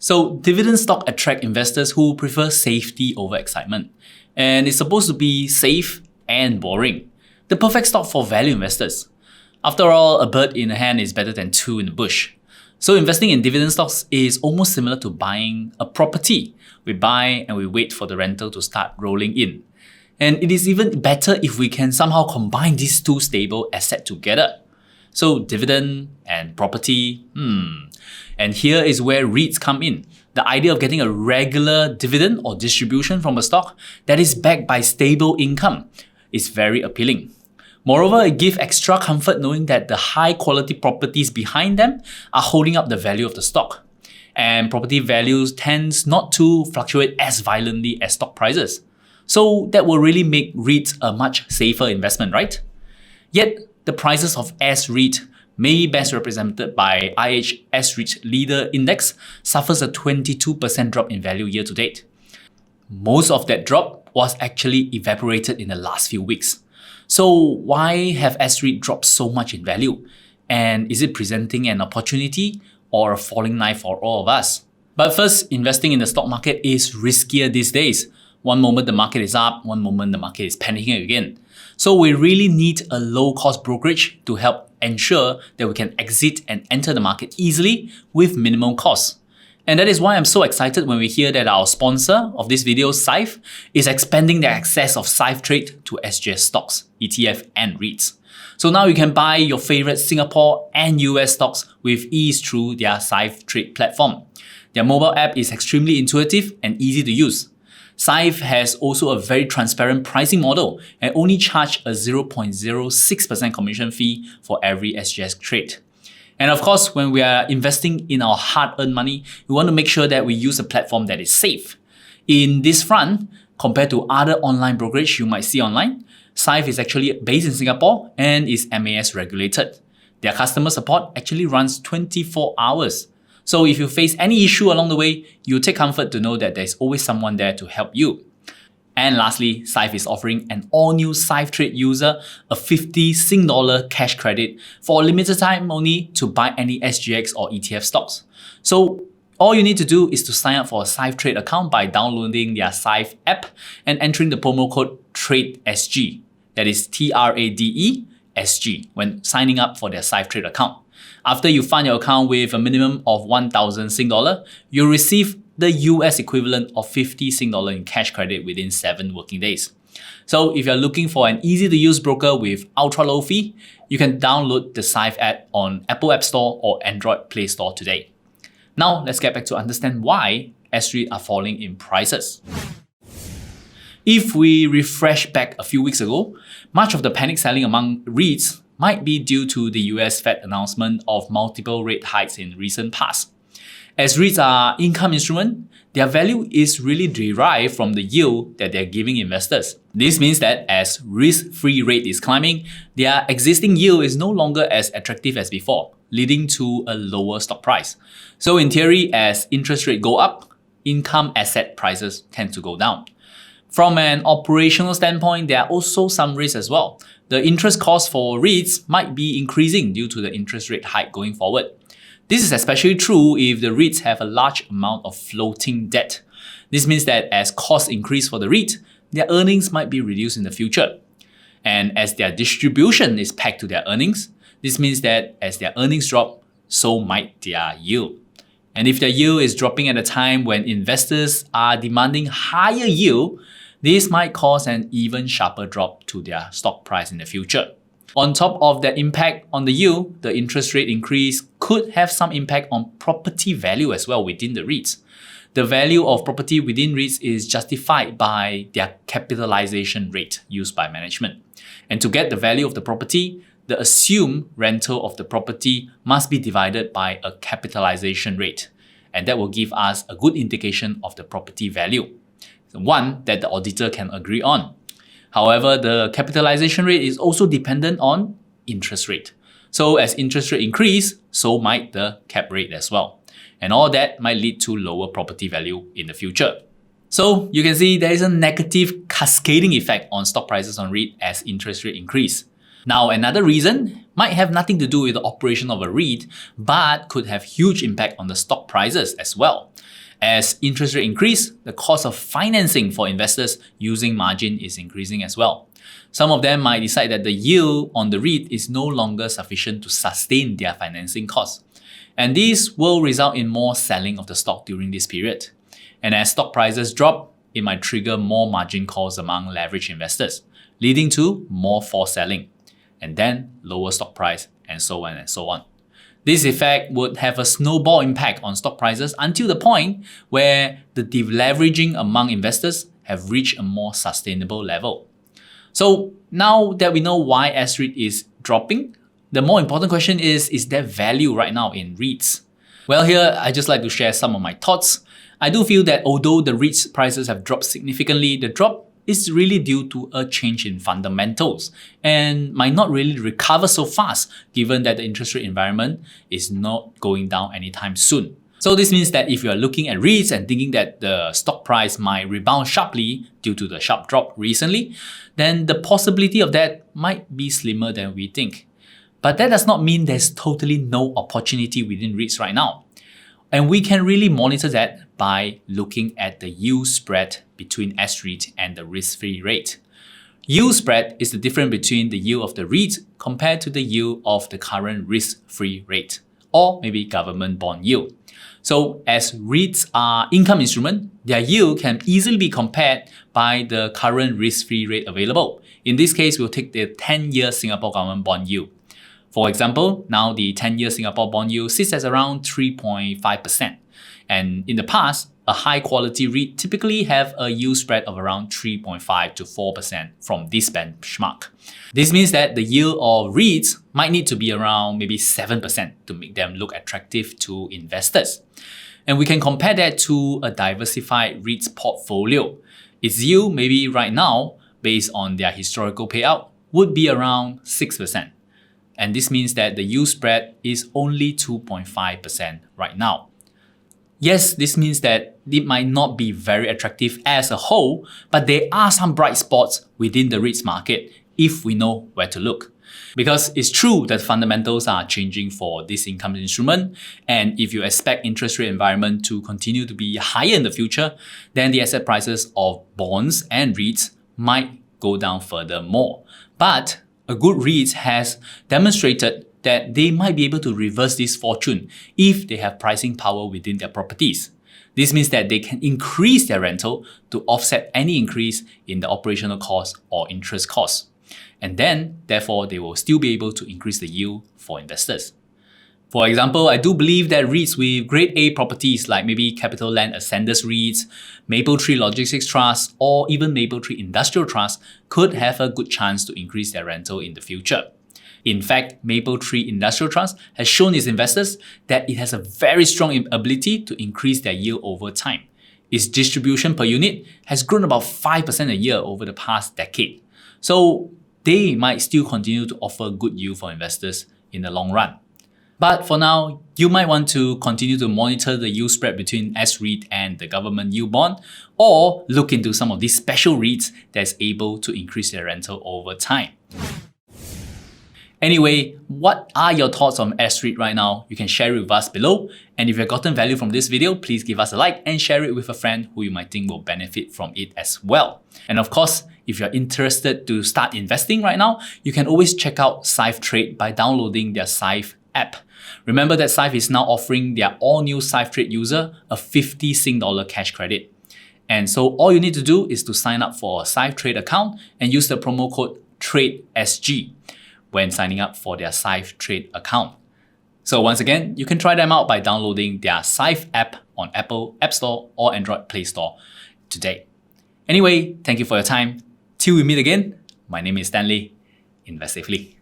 So dividend stock attract investors who prefer safety over excitement. And it's supposed to be safe and boring. The perfect stock for value investors. After all, a bird in the hand is better than two in the bush. So investing in dividend stocks is almost similar to buying a property. We buy and we wait for the rental to start rolling in. And it is even better if we can somehow combine these two stable assets together. So dividend and property, And here is where REITs come in. The idea of getting a regular dividend or distribution from a stock that is backed by stable income is very appealing. Moreover, it gives extra comfort knowing that the high quality properties behind them are holding up the value of the stock. And property values tends not to fluctuate as violently as stock prices. So that will really make REITs a much safer investment, right? Yet, the prices of S-REIT, may best represented by IH S-REIT Leader Index, suffers a 22% drop in value year to date. Most of that drop was actually evaporated in the last few weeks. So why have S-REIT dropped so much in value? And is it presenting an opportunity or a falling knife for all of us? But first, investing in the stock market is riskier these days. One moment the market is up, one moment the market is panicking again. So we really need a low-cost brokerage to help ensure that we can exit and enter the market easily with minimum costs. And that is why I'm so excited when we hear that our sponsor of this video, Syfe, is expanding the access of Syfe Trade to SGS stocks, ETF and REITs. So now you can buy your favorite Singapore and US stocks with ease through their Syfe Trade platform. Their mobile app is extremely intuitive and easy to use. Syfe has also a very transparent pricing model and only charge a 0.06% commission fee for every SGS trade. And of course, when we are investing in our hard-earned money, we want to make sure that we use a platform that is safe. In this front, compared to other online brokerage you might see online, Syfe is actually based in Singapore and is MAS regulated. Their customer support actually runs 24 hours. So if you face any issue along the way, you take comfort to know that there's always someone there to help you. And lastly, Syfe is offering an all-new Syfe Trade user a 50 Sing dollar cash credit for a limited time only to buy any SGX or ETF stocks. So all you need to do is to sign up for a Syfe Trade account by downloading their Syfe app and entering the promo code TRADESG, that is TRADESG, when signing up for their Syfe Trade account. After you fund your account with a minimum of 1,000 Sing dollar, you'll receive the US equivalent of 50 Sing dollar in cash credit within 7 working days. So if you're looking for an easy to use broker with ultra low fee, you can download the Syfe app on Apple App Store or Android Play Store today. Now let's get back to understand why S-REIT are falling in prices. If we refresh back a few weeks ago, much of the panic selling among REITs might be due to the US Fed announcement of multiple rate hikes in recent past. As REITs are income instrument, their value is really derived from the yield that they're giving investors. This means that as risk-free rate is climbing, their existing yield is no longer as attractive as before, leading to a lower stock price. So in theory, as interest rates go up, income asset prices tend to go down. From an operational standpoint, there are also some risks as well. The interest cost for REITs might be increasing due to the interest rate hike going forward. This is especially true if the REITs have a large amount of floating debt. This means that as costs increase for the REIT, their earnings might be reduced in the future. And as their distribution is pegged to their earnings, this means that as their earnings drop, so might their yield. And if their yield is dropping at a time when investors are demanding higher yield, this might cause an even sharper drop to their stock price in the future. On top of that impact on the yield, the interest rate increase could have some impact on property value as well within the REITs. The value of property within REITs is justified by their capitalization rate used by management. And to get the value of the property, the assumed rental of the property must be divided by a capitalization rate. And that will give us a good indication of the property value, one that the auditor can agree on. However, the capitalization rate is also dependent on interest rate. So as interest rate increase, so might the cap rate as well. And all that might lead to lower property value in the future. So you can see there is a negative cascading effect on stock prices on REIT as interest rate increase. Now, another reason might have nothing to do with the operation of a REIT, but could have huge impact on the stock prices as well. As interest rate increase, the cost of financing for investors using margin is increasing as well. Some of them might decide that the yield on the REIT is no longer sufficient to sustain their financing costs. And this will result in more selling of the stock during this period. And as stock prices drop, it might trigger more margin calls among leveraged investors, leading to more forced selling, and then lower stock price, and so on and so on. This effect would have a snowball impact on stock prices until the point where the deleveraging among investors have reached a more sustainable level. So now that we know why S-REIT is dropping, the more important question is there value right now in REITs? Well, here I just like to share some of my thoughts. I do feel that although the REITs prices have dropped significantly, the drop is really due to a change in fundamentals and might not really recover so fast given that the interest rate environment is not going down anytime soon. So this means that if you are looking at REITs and thinking that the stock price might rebound sharply due to the sharp drop recently, then the possibility of that might be slimmer than we think. But that does not mean there's totally no opportunity within REITs right now. And we can really monitor that by looking at the yield spread between S-REIT and the risk-free rate. Yield spread is the difference between the yield of the REIT compared to the yield of the current risk-free rate, or maybe government bond yield. So as REITs are income instruments, their yield can easily be compared by the current risk-free rate available. In this case, we'll take the 10-year Singapore government bond yield. For example, now the 10-year Singapore bond yield sits at around 3.5%. And in the past, a high-quality REIT typically have a yield spread of around 3.5 to 4% from this benchmark. This means that the yield of REITs might need to be around maybe 7% to make them look attractive to investors. And we can compare that to a diversified REITs portfolio. Its yield maybe right now, based on their historical payout, would be around 6%. And this means that the yield spread is only 2.5% right now. Yes, this means that it might not be very attractive as a whole, but there are some bright spots within the REITs market if we know where to look. Because it's true that fundamentals are changing for this income instrument, and if you expect interest rate environment to continue to be higher in the future, then the asset prices of bonds and REITs might go down furthermore. But a good REIT has demonstrated that they might be able to reverse this fortune if they have pricing power within their properties. This means that they can increase their rental to offset any increase in the operational cost or interest costs. And then, therefore, they will still be able to increase the yield for investors. For example, I do believe that REITs with grade A properties like maybe CapitaLand Ascendas REITs, Mapletree Logistics Trust, or even Mapletree Industrial Trust could have a good chance to increase their rental in the future. In fact, Mapletree Industrial Trust has shown its investors that it has a very strong ability to increase their yield over time. Its distribution per unit has grown about 5% a year over the past decade. So they might still continue to offer good yield for investors in the long run. But for now, you might want to continue to monitor the yield spread between S-REIT and the government yield bond, or look into some of these special REITs that's able to increase their rental over time. Anyway, what are your thoughts on S-REIT right now? You can share it with us below. And if you've gotten value from this video, please give us a like and share it with a friend who you might think will benefit from it as well. And of course, if you're interested to start investing right now, you can always check out Syfe Trade by downloading their Syfe app. Remember that Syfe is now offering their all-new Syfe Trade user a 50 Sing dollar cash credit. And so all you need to do is to sign up for a Syfe Trade account and use the promo code TRADESG when signing up for their Syfe Trade account. So once again, you can try them out by downloading their Syfe app on Apple App Store or Android Play Store today. Anyway, thank you for your time. Till we meet again, my name is Stanley. Invest safely.